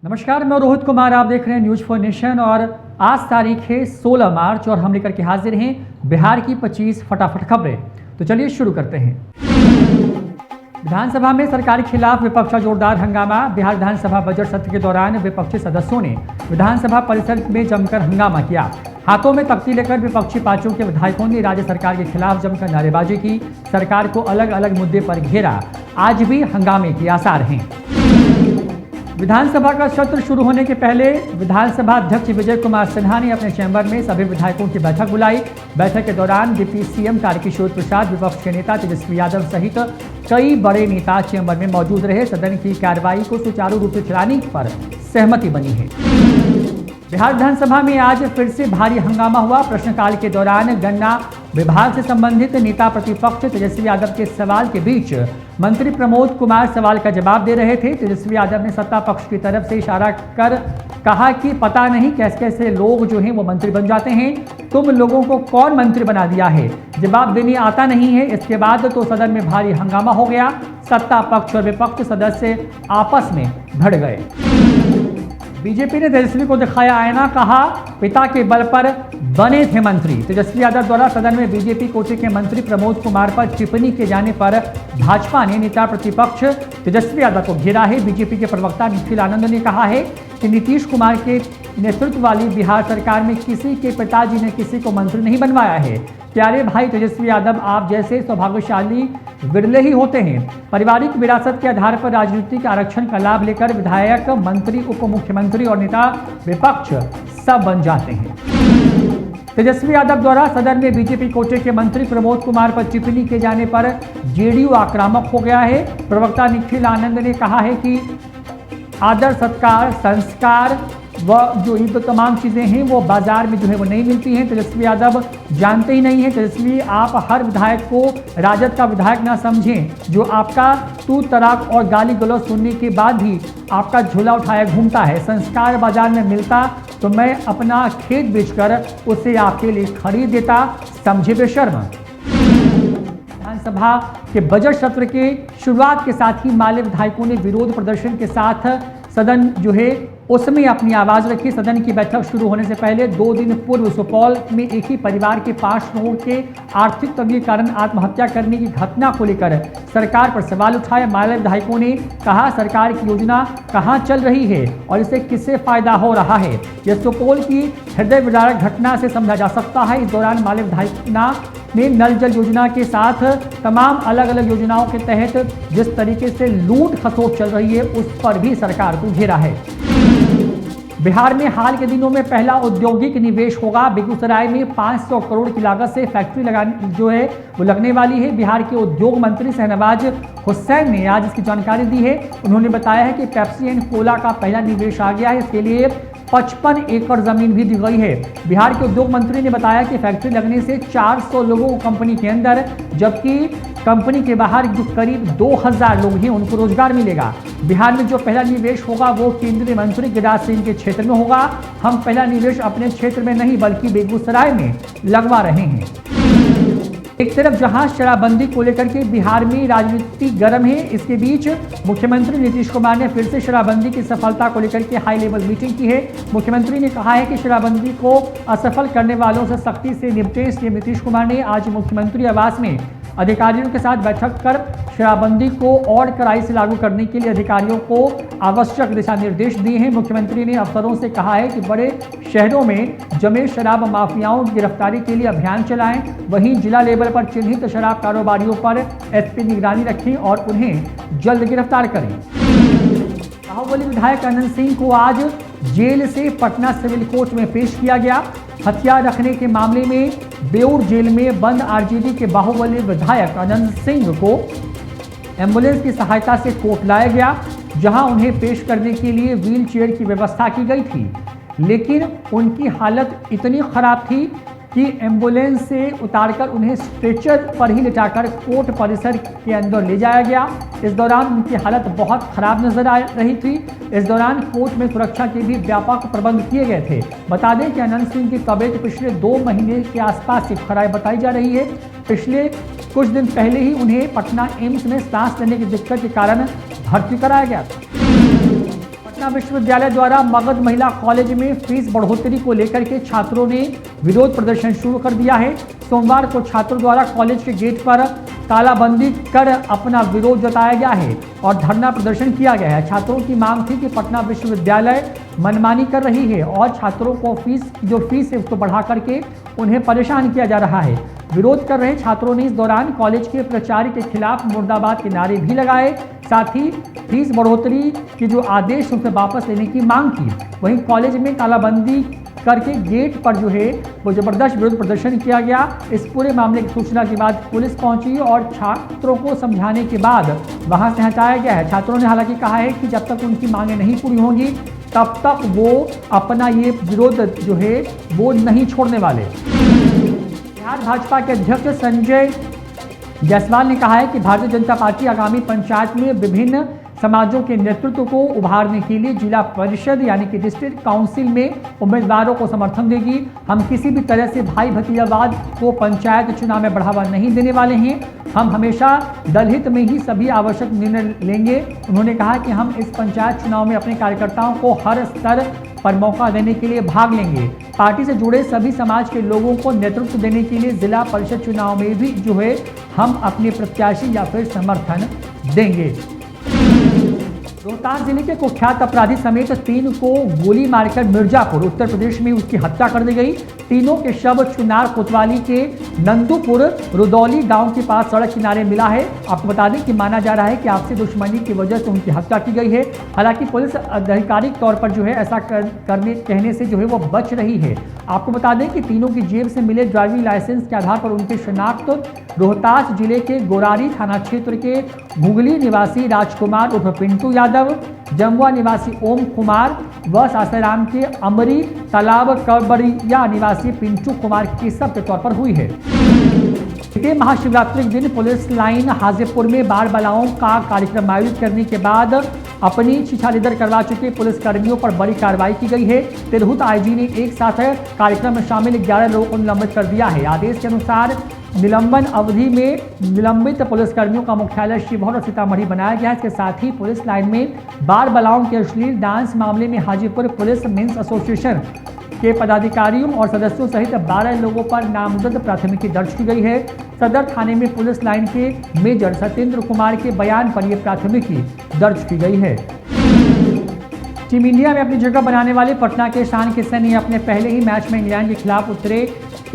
नमस्कार, मैं रोहित कुमार। आप देख रहे हैं न्यूज फॉर नेशन और आज तारीख है 16 मार्च और हम लेकर के हाजिर हैं बिहार की 25 फटाफट खबरें। तो चलिए शुरू करते हैं। विधानसभा में सरकार के खिलाफ विपक्ष का जोरदार हंगामा। बिहार विधानसभा बजट सत्र के दौरान विपक्षी सदस्यों ने विधानसभा परिसर में जमकर हंगामा किया। हाथों में तख्ती लेकर विपक्षी पार्टियों के विधायकों ने राज्य सरकार के खिलाफ जमकर नारेबाजी की। सरकार को अलग अलग मुद्दे पर घेरा। आज भी हंगामे के आसार हैं। विधानसभा का सत्र शुरू होने के पहले विधानसभा अध्यक्ष विजय कुमार सिन्हा ने अपने चैम्बर में सभी विधायकों की बैठक बुलाई। बैठक के दौरान डिप्टी सीएम तारकिशोर प्रसाद, विपक्ष के नेता तेजस्वी यादव सहित कई बड़े नेता चैम्बर में मौजूद रहे। सदन की कार्रवाई को सुचारू रूप से चलाने पर सहमति बनी है। बिहार विधानसभा में आज फिर से भारी हंगामा हुआ। प्रश्नकाल के दौरान गन्ना विभाग से संबंधित नेता प्रतिपक्ष तेजस्वी यादव के सवाल के बीच मंत्री प्रमोद कुमार सवाल का जवाब दे रहे थे। तेजस्वी यादव ने सत्ता पक्ष की तरफ से इशारा कर कहा कि पता नहीं कैसे कैसे लोग जो हैं वो मंत्री बन जाते हैं। तुम लोगों को कौन मंत्री बना दिया है? जवाब देने आता नहीं है। इसके बाद तो सदन में भारी हंगामा हो गया। सत्ता पक्ष और विपक्ष सदस्य आपस में भिड़ गए। बीजेपी ने तेजस्वी को दिखाया आईना, कहा पिता के बल पर बने थे मंत्री। तेजस्वी यादव द्वारा सदन में बीजेपी कोटे के मंत्री प्रमोद कुमार पर टिप्पणी किए जाने पर भाजपा ने नेता प्रतिपक्ष तेजस्वी यादव को घेरा है। बीजेपी के प्रवक्ता निखिल आनंद ने कहा है कि नीतीश कुमार के नेतृत्व वाली बिहार सरकार में किसी के पिताजी ने किसी को मंत्री नहीं बनवाया है। प्यारे भाई तेजस्वी यादव, आप जैसे सौभाग्यशाली विरले ही होते हैं। पारिवारिक विरासत के आधार पर राजनीतिक आरक्षण का लाभ लेकर विधायक, मंत्री, उप मुख्यमंत्री और नेता विपक्ष सब बन जाते हैं। तेजस्वी यादव द्वारा सदन में बीजेपी कोटे के मंत्री प्रमोद कुमार पर टिप्पणी किए जाने पर जेडीयू आक्रामक हो गया है। प्रवक्ता निखिल आनंद ने कहा है कि आदर, सत्कार, संस्कार व जो ये तो तमाम चीज़ें हैं वो बाजार में जो है वो नहीं मिलती हैं। तेजस्वी यादव जानते ही नहीं है। तेजस्वी, आप हर विधायक को राजद का विधायक ना समझें जो आपका तू तराक और गाली गलौज सुनने के बाद भी आपका झोला उठाया घूमता है। संस्कार बाजार में मिलता तो मैं अपना खेत बेचकर उसे आपके लिए खरीद देता। समझे बेशर्म। विधानसभा के बजट सत्र के शुरुआत के साथ ही माले विधायकों ने विरोध प्रदर्शन के साथ सदन जो है उसमें अपनी आवाज़ रखी। सदन की बैठक शुरू होने से पहले 2 दिन पूर्व सुपौल में एक ही परिवार के 5 लोगों के आर्थिक तंगी के कारण आत्महत्या करने की घटना को लेकर सरकार पर सवाल उठाए। माले विधायकों ने कहा सरकार की योजना कहां चल रही है और इससे किससे फायदा हो रहा है। यह सुपौल की हृदय विदारक घटना से समझा जा सकता है। इस दौरान माले विधायक ने नल जल योजना के साथ तमाम अलग अलग योजनाओं के तहत जिस तरीके से लूट खसोट चल रही है उस पर भी सरकार को घेरा है। बिहार में हाल के दिनों में पहला औद्योगिक निवेश होगा। बेगूसराय में 500 करोड़ की लागत से फैक्ट्री जो है वो लगने वाली है। बिहार के उद्योग मंत्री शहनवाज हुसैन ने आज इसकी जानकारी दी है। उन्होंने बताया है कि पेप्सी एंड कोला का पहला निवेश आ गया है। इसके लिए 55 एकड़ जमीन भी दी गई है। बिहार के उद्योग मंत्री ने बताया कि फैक्ट्री लगने से 400 लोगों को कंपनी के अंदर, जबकि कंपनी के बाहर जो करीब 2000 लोग हैं उनको रोजगार मिलेगा। बिहार में जो पहला निवेश होगा वो केंद्रीय मंत्री गिरिराज सिंह के क्षेत्र में होगा। हम पहला निवेश अपने क्षेत्र में नहीं बल्कि बेगूसराय में लगवा रहे हैं। एक तरफ जहां शराबबंदी को लेकर के बिहार में राजनीति गर्म है, इसके बीच मुख्यमंत्री नीतीश कुमार ने फिर से शराबबंदी की सफलता को लेकर के हाई लेवल मीटिंग की है। मुख्यमंत्री ने कहा है कि शराबबंदी को असफल करने वालों से सख्ती से निपटें। सीएम नीतीश कुमार ने आज मुख्यमंत्री आवास में अधिकारियों के साथ बैठक कर शराबबंदी को और कड़ाई से लागू करने के लिए अधिकारियों को आवश्यक दिशा निर्देश दिए हैं। मुख्यमंत्री ने अफसरों से कहा है कि बड़े शहरों में जमे शराब माफियाओं की गिरफ्तारी के लिए अभियान चलाएं। वहीं जिला लेवल पर चिन्हित शराब कारोबारियों पर एसपी निगरानी रखें और उन्हें जल्द गिरफ्तार करें। बाहुबली विधायक अनंत सिंह को आज जेल से पटना सिविल कोर्ट में पेश किया गया। हथियार रखने के मामले में बेऊर जेल में बंद आरजेडी के बाहुबली विधायक अनंत सिंह को एम्बुलेंस की सहायता से कोर्ट लाया गया, जहां उन्हें पेश करने के लिए व्हील चेयर की व्यवस्था की गई थी। लेकिन उनकी हालत इतनी खराब थी कि एम्बुलेंस से उतारकर उन्हें स्ट्रेचर पर ही लिटाकर कोर्ट परिसर के अंदर ले जाया गया। इस दौरान उनकी हालत बहुत खराब नजर आ रही थी। इस दौरान कोर्ट में सुरक्षा के भी व्यापक प्रबंध किए गए थे। बता दें कि अनंत सिंह की तबीयत पिछले 2 महीने के आसपास से खराब बताई जा रही है। पिछले कुछ दिन पहले ही उन्हें पटना एम्स में सांस लेने की दिक्कत के कारण भर्ती कराया गया था। पटना विश्वविद्यालय द्वारा मगध महिला कॉलेज में फीस बढ़ोतरी को लेकर के छात्रों ने विरोध प्रदर्शन शुरू कर दिया है। सोमवार को छात्रों द्वारा कॉलेज के गेट पर तालाबंदी कर अपना विरोध जताया गया है और धरना प्रदर्शन किया गया है। छात्रों की मांग थी कि पटना विश्वविद्यालय मनमानी कर रही है और छात्रों को फीस है उसको बढ़ा करके उन्हें परेशान किया जा रहा है। विरोध कर रहे छात्रों ने इस दौरान कॉलेज के प्राचार्य के खिलाफ मुर्दाबाद के नारे भी लगाए, साथ ही फीस बढ़ोतरी के जो आदेश उसे वापस लेने की मांग की। वहीं कॉलेज में तालाबंदी करके गेट पर जो है वो जबरदस्त विरोध प्रदर्शन किया गया। इस पूरे मामले की सूचना के बाद पुलिस पहुंची और छात्रों को समझाने के बाद वहां से हटाया गया है। छात्रों ने हालांकि कहा है कि जब तक उनकी मांगें नहीं पूरी होंगी तब तक वो अपना ये विरोध जो है वो नहीं छोड़ने वाले। बिहार भाजपा के अध्यक्ष संजय जायसवाल ने कहा है कि भारतीय जनता पार्टी आगामी पंचायत में विभिन्न समाजों के नेतृत्व को उभारने के लिए जिला परिषद यानी कि डिस्ट्रिक्ट काउंसिल में उम्मीदवारों को समर्थन देगी। हम किसी भी तरह से भाई भतीजावाद को पंचायत चुनाव में बढ़ावा नहीं देने वाले हैं। हम हमेशा दलहित में ही सभी आवश्यक निर्णय लेंगे। उन्होंने कहा कि हम इस पंचायत चुनाव में अपने कार्यकर्ताओं को हर स्तर पर मौका देने के लिए भाग लेंगे। पार्टी से जुड़े सभी समाज के लोगों को नेतृत्व देने के लिए जिला परिषद चुनाव में भी जो है हम अपने प्रत्याशी या फिर समर्थन देंगे। रोहतास जिले के कुख्यात अपराधी समेत 3 को गोली मारकर मिर्जापुर उत्तर प्रदेश में उसकी हत्या कर दी गई। तीनों के शव चुनार कोतवाली के नंदूपुर रुदौली गांव के पास सड़क किनारे मिला है। आपको बता दें कि माना जा रहा है कि आपसी दुश्मनी की वजह से उनकी हत्या की गई है। हालांकि पुलिस आधिकारिक तौर पर जो है ऐसा कहने से जो है वो बच रही है। आपको बता दें कि तीनों की जेब से मिले ड्राइविंग लाइसेंस के आधार पर उनकी शनाख्त रोहतास जिले के गोरारी थाना क्षेत्र के घुगली निवासी राजकुमार उर्फ पिंटू यादव, जमुआ निवासी ओम कुमार व सासाराम के अमरी तालाब कबरिया निवासी पिंटू कुमार के सब के तौर पर हुई है। बीते महाशिवरात्रि के दिन पुलिस लाइन हाजीपुर में बाल बलाओं का कार्यक्रम आयोजित करने के बाद अपनी शिक्षानिधर करवा चुके पुलिस कर्मियों पर बड़ी कार्रवाई की गई है। तिरहुत आईजी ने एक साथ कार्यक्रम में शामिल 11 लोगों को निलंबित कर दिया है। आदेश के अनुसार निलंबन अवधि में निलंबित पुलिसकर्मियों का मुख्यालय शिवहर और सीतामढ़ी बनाया गया है। इसके साथ ही पुलिस लाइन में बाल बलाओं के अश्लील डांस मामले में हाजीपुर पुलिस मेंस एसोसिएशन के पदाधिकारियों और सदस्यों सहित 12 लोगों पर नामजद प्राथमिकी दर्ज की गई है। सदर थाने में पुलिस लाइन के मेजर सत्येंद्र कुमार के बयान पर यह प्राथमिकी दर्ज की गई है। टीम इंडिया में अपनी जगह बनाने वाले पटना के ईशान किशन ने अपने पहले ही मैच में इंग्लैंड के खिलाफ उतरे।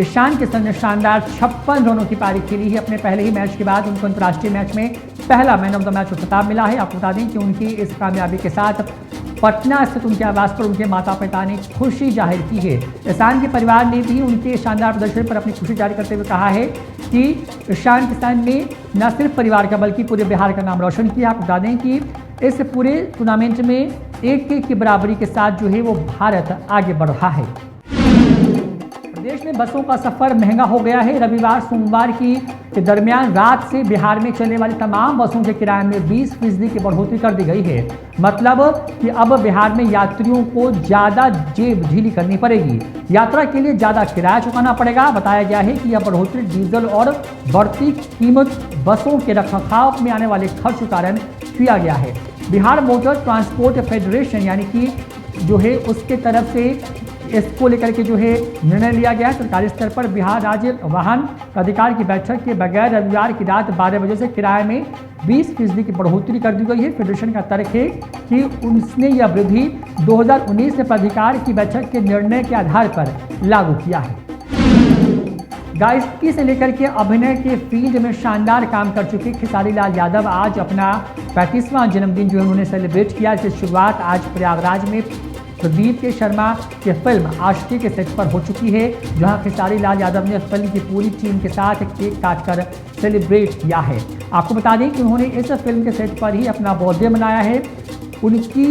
ईशान किशन ने शानदार 56 रनों की पारी खेली है। अपने पहले ही मैच के बाद उनको अंतर्राष्ट्रीय मैच में पहला मैन ऑफ द मैच खिताब मिला है। आपको बता दें कि उनकी इस कामयाबी के साथ पटना स्थित उनके आवास पर उनके माता पिता ने खुशी जाहिर की है। ईशान के परिवार ने भी उनके शानदार प्रदर्शन पर अपनी खुशी जारी करते हुए कहा है कि ईशान किशन ने न सिर्फ परिवार का बल्कि पूरे बिहार का नाम रोशन किया। आपको बता दें कि इस पूरे टूर्नामेंट में 1-1 की बराबरी के साथ जो है वो भारत आगे बढ़ रहा है। प्रदेश में बसों का सफर महंगा हो गया है। रविवार सोमवार के दरमियान रात से बिहार में चलने वाली तमाम बसों के किराए में 20% की बढ़ोतरी कर दी गई है। मतलब कि अब बिहार में यात्रियों को ज़्यादा जेब ढीली करनी पड़ेगी। यात्रा के लिए ज़्यादा किराया चुकाना पड़ेगा। बताया गया है कि यह बढ़ोतरी डीजल और बढ़ती कीमत बसों के रखरखाव में आने वाले खर्च के कारण किया गया है। बिहार मोटर ट्रांसपोर्ट फेडरेशन यानी कि जो है उसके तरफ से इसको लेकर के जो है निर्णय लिया गया है। सरकारी स्तर पर बिहार राज्य वाहन प्राधिकार की बैठक के बगैर रविवार की रात 12 बजे से किराए में 20% की बढ़ोतरी कर दी गई है। फेडरेशन का तर्क है कि उसने यह वृद्धि 2019 में प्राधिकार की बैठक के निर्णय के आधार पर लागू किया है। गायकी से लेकर के अभिनय के फील्ड में शानदार काम कर चुके खेसारी लाल यादव आज अपना 35वां जन्मदिन जो है उन्होंने सेलिब्रेट किया। इसकी शुरुआत आज प्रयागराज में प्रदीप के शर्मा की फिल्म आशिकी के सेट पर हो चुकी है, जहां खेसारी लाल यादव ने फिल्म की पूरी टीम के साथ केक काटकर सेलिब्रेट किया है। आपको बता दें कि उन्होंने इस फिल्म के सेट पर ही अपना बर्थडे मनाया है। उनकी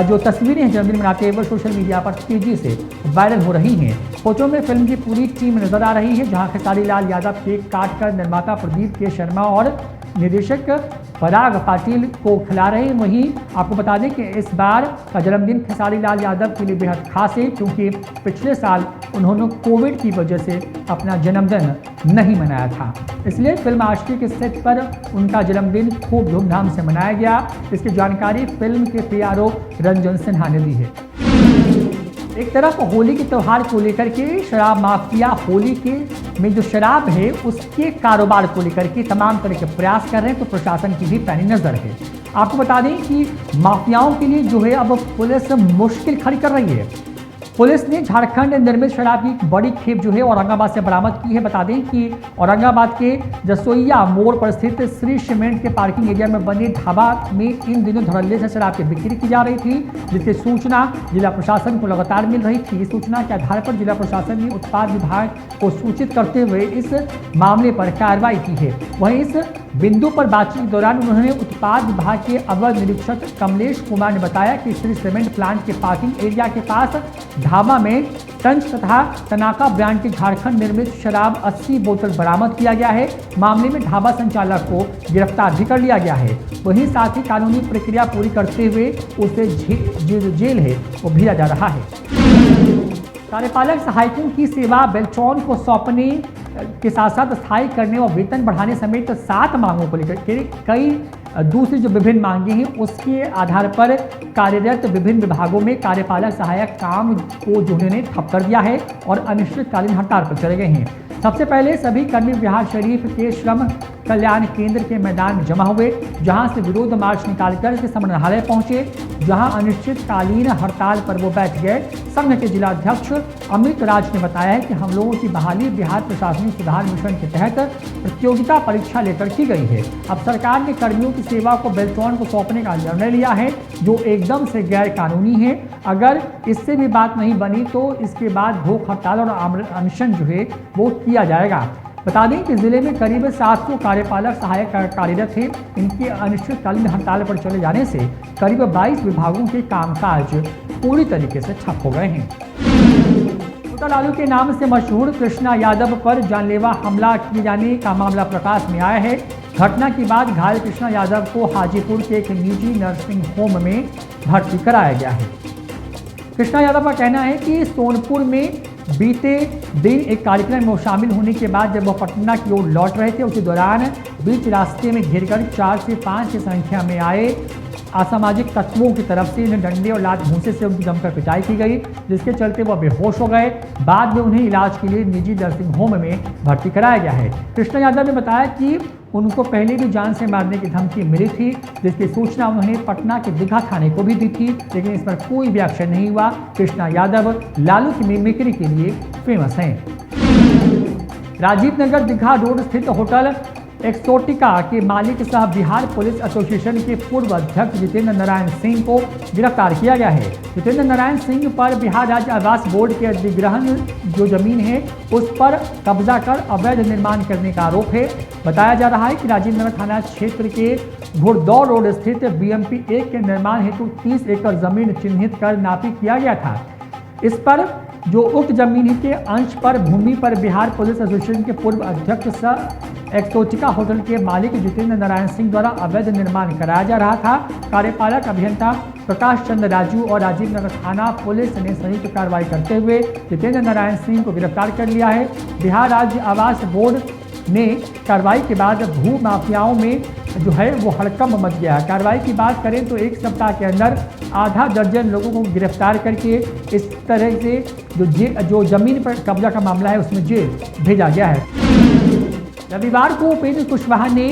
जो तस्वीरें हैं जन्मदिन मनाते हुए सोशल मीडिया पर तेजी से वायरल हो रही हैं। फोटो में फिल्म की पूरी टीम नजर आ रही है, जहां खेसारी लाल यादव केक काटकर निर्माता प्रदीप के शर्मा और निर्देशक पराग पाटिल को खिला रहे हैं। वहीं आपको बता दें कि इस बार का जन्मदिन खेसारी लाल यादव के लिए बेहद खास है, क्योंकि पिछले साल उन्होंने कोविड की वजह से अपना जन्मदिन नहीं मनाया था। इसलिए फिल्म आशिकी के सेट पर उनका जन्मदिन खूब धूमधाम से मनाया गया। इसकी जानकारी फिल्म के PRO रंजन सिन्हा ने दी है। एक तरफ होली के त्यौहार को लेकर के शराब माफिया होली के में जो शराब है उसके कारोबार को लेकर के तमाम तरह के प्रयास कर रहे हैं, तो प्रशासन की भी पैनी नजर है। आपको बता दें कि माफियाओं के लिए जो है अब पुलिस मुश्किल खड़ी कर रही है। पुलिस ने झारखंड निर्मित शराब की एक बड़ी खेप जो है औरंगाबाद से बरामद की है। बता दें कि औरंगाबाद के जसोइया मोड़ पर स्थित श्री सीमेंट के पार्किंग एरिया में बने ढाबा में इन दिनों धड़ल्ले से शराब की बिक्री की जा रही थी, जिसकी सूचना जिला प्रशासन को लगातार मिल रही थी। इस सूचना के आधार पर जिला प्रशासन ने उत्पाद विभाग को सूचित करते हुए इस मामले पर कार्रवाई की है। वहीं इस बिंदु पर बातचीत के दौरान उन्होंने उत्पाद विभाग के अवर निरीक्षक कमलेश कुमार ने बताया कि श्री सीमेंट प्लांट के पार्किंग एरिया के पास ढाबा में टंच तथा तनाका ब्रांड की झारखंड निर्मित शराब 80 बोतल बरामद किया गया है। मामले में ढाबा संचालक को गिरफ्तार भी कर लिया गया है। वहीं साथ ही कानूनी प्रक्रिया पूरी करते हुए उसे जेल है वो भेजा जा रहा है। कार्यपालक सहायकों की सेवा बेल्ट्रॉन को सौंपने के साथ साथ स्थायी करने और वेतन बढ़ाने समेत 7 मांगों को लेकर कई दूसरी जो विभिन्न मांगे हैं उसके आधार पर कार्यरत विभिन्न विभागों में कार्यपालक सहायक काम को जो उन्होंने ठप कर दिया है और अनिश्चितकालीन हड़ताल पर चले गए हैं। सबसे पहले सभी कर्मी बिहार शरीफ के श्रम कल्याण केंद्र के मैदान में जमा हुए, जहां से विरोध मार्च निकालकर के समन्वयालय पहुंचे, जहां अनिश्चितकालीन हड़ताल पर वो बैठ गए। संघ के जिलाध्यक्ष अमित राज ने बताया है कि हम लोगों की बहाली बिहार प्रशासनिक सुधार मिशन के तहत प्रतियोगिता परीक्षा लेकर की गई है। अब सरकार ने कर्मियों की सेवा को बेल्ट्रॉन को सौंपने का निर्णय लिया है, जो एकदम से गैर कानूनी है। अगर इससे भी बात नहीं बनी तो इसके बाद भूख हड़ताल और अनशन जो है वो किया जाएगा। बता दें कि जिले में करीब 700 कार्यपालक सहायक कार्यरत हैं। इनके अनिश्चितकालीन हड़ताल पर चले जाने से करीब 22 विभागों के कामकाज पूरी तरीके से ठप हो गए हैं। छोटा लालू के नाम से मशहूर कृष्णा यादव पर जानलेवा हमला किए जाने का मामला प्रकाश में आया है। घटना के बाद घायल कृष्णा यादव को हाजीपुर के एक निजी नर्सिंग होम में भर्ती कराया गया है। कृष्णा यादव का कहना है कि सोनपुर में बीते दिन एक कार्यक्रम में शामिल होने के बाद जब वह पटना की ओर लौट रहे थे, उसी दौरान बीच रास्ते में घिरकर 4 से 5 की संख्या में आए असामाजिक तत्वों की तरफ से इन्हें डंडे और लात घूंसे से उनकी जमकर पिटाई की गई, जिसके चलते वह बेहोश हो गए। बाद में उन्हें इलाज के लिए निजी नर्सिंग होम में भर्ती कराया गया है। कृष्णा यादव ने बताया कि उनको पहले भी जान से मारने की धमकी मिली थी, जिसकी सूचना उन्होंने पटना के दीघा थाने को भी दी थी, लेकिन इस पर कोई भी एक्शन नहीं हुआ। कृष्णा यादव लालू की मिमिक्री के लिए फेमस हैं। राजीव नगर दीघा रोड स्थित होटल एक्सोटिका के मालिक सह बिहार पुलिस एसोसिएशन के पूर्व अध्यक्ष जितेंद्र नारायण सिंह को गिरफ्तार किया गया है। जितेंद्र नारायण सिंह पर बिहार राज्य आवास बोर्ड के अधिग्रहण जो जमीन है उस पर कब्जा कर अवैध निर्माण करने का आरोप है। बताया जा रहा है कि राजीव नगर थाना क्षेत्र के घुड़दौड़ रोड स्थित BMP 1 के निर्माण हेतु 30 एकड़ जमीन चिन्हित कर नापी किया गया था। इस पर जो उक्त जमीन के अंश पर भूमि पर बिहार पुलिस एसोसिएशन के पूर्व अध्यक्ष सह एक्सोटिका होटल के मालिक जितेंद्र नारायण सिंह द्वारा अवैध निर्माण कराया जा रहा था। कार्यपालक अभियंता प्रकाश चंद्र राजू और राजीव नगर थाना पुलिस ने संयुक्त कार्रवाई करते हुए जितेंद्र नारायण सिंह को गिरफ्तार कर लिया है। बिहार राज्य आवास बोर्ड ने कार्रवाई के बाद भू माफियाओं में जो है वो हड़कंप मच गया। कार्रवाई की बात करें तो एक सप्ताह के अंदर आधा दर्जन लोगों को गिरफ्तार करके इस तरह से जो जमीन पर कब्जा का मामला है उसमें जेल भेजा गया है। रविवार को उपेंद्र कुशवाहा ने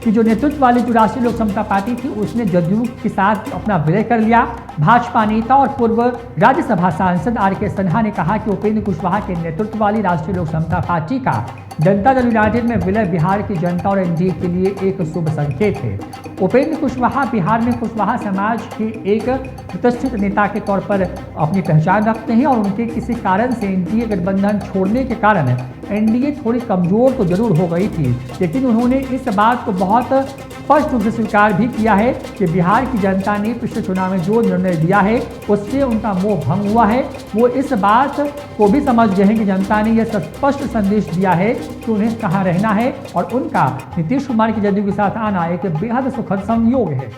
कि जो नेतृत्व वाली जो राष्ट्रीय लोक समता पार्टी थी उसने जदयू के साथ अपना विलय कर लिया। भाजपा नेता और पूर्व राज्यसभा सांसद RK सिन्हा ने कहा कि उपेंद्र कुशवाहा के नेतृत्व वाली राष्ट्रीय लोक समता पार्टी का जनता दल यूनाइटेड में विलय बिहार की जनता और NDA के लिए एक शुभ संकेत है। उपेंद्र कुशवाहा बिहार में कुशवाहा समाज के एक प्रतिष्ठित नेता के तौर पर अपनी पहचान रखते हैं और उनके किसी कारण से NDA गठबंधन छोड़ने के कारण NDA थोड़ी कमजोर तो जरूर हो गई थी, लेकिन उन्होंने इस बात को बहुत स्पष्ट रूप से स्वीकार भी किया है कि बिहार की जनता ने पिछले चुनाव में जो निर्णय दिया है उससे उनका मोह भंग हुआ है। वो इस बात को भी समझ गए हैं कि जनता ने यह स्पष्ट संदेश दिया है कि उन्हें कहाँ रहना है और उनका नीतीश कुमार की जदयू के साथ आना एक बेहद सुखद संयोग है।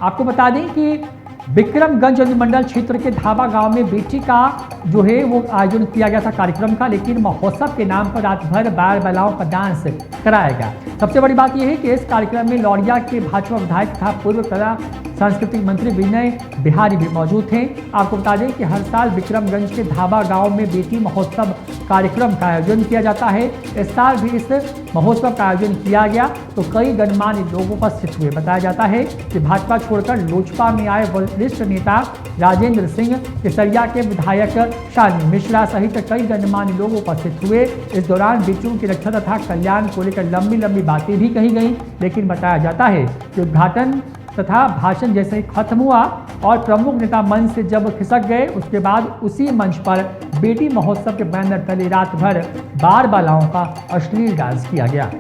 आपको बता दें कि विक्रमगंज अनुमंडल क्षेत्र के धाबा गांव में बेटी का जो है वो आयोजन किया गया था कार्यक्रम का, लेकिन महोत्सव के नाम पर रात भर बाल बालाओं का डांस कराया गया। सबसे बड़ी बात यह है कि इस कार्यक्रम में लौरिया के भाजपा विधायक तथा पूर्व कला सांस्कृतिक मंत्री विनय बिहारी भी मौजूद थे। आपको बता दें कि हर साल विक्रमगंज के धाबा गांव में बेटी महोत्सव कार्यक्रम का आयोजन किया जाता है। इस साल भी इस महोत्सव का आयोजन किया गया तो कई गणमान्य लोग उपस्थित हुए। बताया जाता है कि भाजपा छोड़कर लोजपा में आए वरिष्ठ नेता राजेंद्र सिंह, केसरिया के विधायक शालिनी मिश्रा सहित कई गणमान्य लोग उपस्थित हुए। इस दौरान बेटियों की रक्षा तथा कल्याण को लेकर लंबी लंबी बातें भी कही गई, लेकिन बताया जाता है कि उद्घाटन तथा भाषण जैसे ही खत्म हुआ और प्रमुख नेता मंच से जब खिसक गए, उसके बाद उसी मंच पर बेटी महोत्सव के बैनर तले रात भर बाल बालाओं का अश्लील डांस किया गया।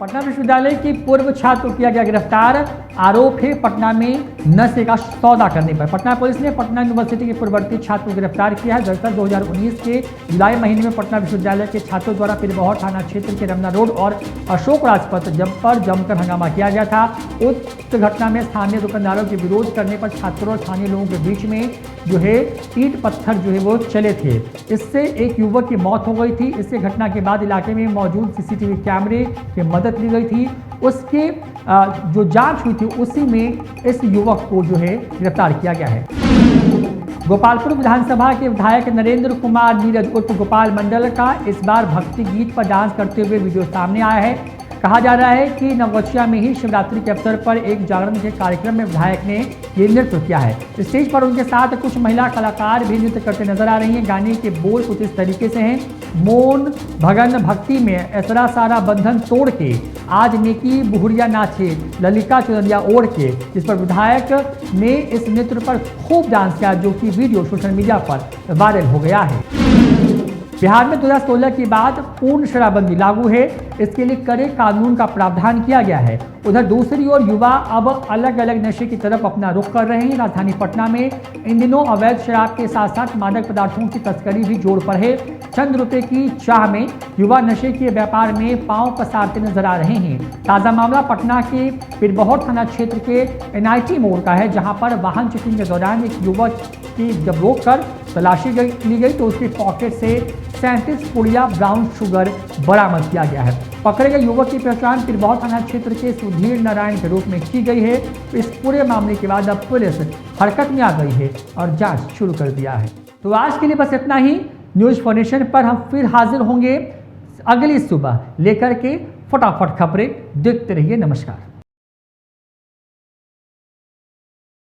पटना विश्वविद्यालय की पूर्व छात्र को किया गया गिरफ्तार। आरोप है पटना में नशे का सौदा करने पर। पटना पुलिस ने पटना यूनिवर्सिटी के पूर्ववर्ती छात्र को गिरफ्तार किया है। दरअसल 2019 के जुलाई महीने में पटना विश्वविद्यालय के छात्रों द्वारा पीरबहोर थाना क्षेत्र के रमना रोड और अशोक राजपथ पर जमकर हंगामा किया गया था। उक्त घटना में स्थानीय दुकानदारों के विरोध करने पर छात्रों और स्थानीय लोगों के बीच में जो है ईंट पत्थर जो है वो चले थे। इससे एक युवक की मौत हो गई थी। इससे घटना के बाद इलाके में मौजूद सीसीटीवी कैमरे की मदद ली गई थी। उसके जो जांच हुई थी उसी में इस युवक को जो है गिरफ्तार किया गया है। गोपालपुर विधानसभा के विधायक नरेंद्र कुमार नीरज उर्फ गोपाल मंडल का इस बार भक्ति गीत पर डांस करते हुए वीडियो सामने आया है। कहा जा रहा है कि नवगछिया में ही शिवरात्रि के अवसर पर एक जागरण के कार्यक्रम में विधायक ने ये नृत्य किया है। स्टेज पर उनके साथ कुछ महिला कलाकार भी नृत्य करते नजर आ रही हैं। गाने के बोल कुछ इस तरीके से हैं, मोन भगन भक्ति में ऐसरा सारा बंधन तोड़ के आज नेकी बुहरिया नाचे ललिका चुनरिया ओढ़ के, जिस पर विधायक ने इस नृत्य पर खूब डांस किया, जो कि वीडियो सोशल मीडिया पर वायरल हो गया है। बिहार में 2016 के बाद पूर्ण शराबबंदी लागू है। इसके लिए कड़े कानून का प्रावधान किया गया है। उधर दूसरी ओर युवा अब अलग अलग नशे की तरफ अपना रुख कर रहे हैं। राजधानी पटना में इन दिनों अवैध शराब के साथ साथ मादक पदार्थों की तस्करी भी जोर पर है। चंद रुपए की चाह में युवा नशे के व्यापार में पांव पसारते नजर आ रहे हैं। ताज़ा मामला पटना के पीरबहोर थाना क्षेत्र के NIT मोड़ का है, जहां पर वाहन चेकिंग के दौरान एक युवक की जब रोककर तलाशी ली गई तो उसके पॉकेट से 37 पुड़िया ब्राउन शुगर बरामद किया गया है। पकड़े गए युवक की पहचान पीरबहोर थाना क्षेत्र के सुधीर नारायण के रूप में की गई है। इस पूरे मामले के बाद अब पुलिस हरकत में आ गई है और जांच शुरू कर दिया है। तो आज के लिए बस इतना ही। न्यूज़ फॉर नेशन पर हम फिर हाजिर होंगे अगली सुबह लेकर के फटाफट खबरें। देखते रहिए। नमस्कार।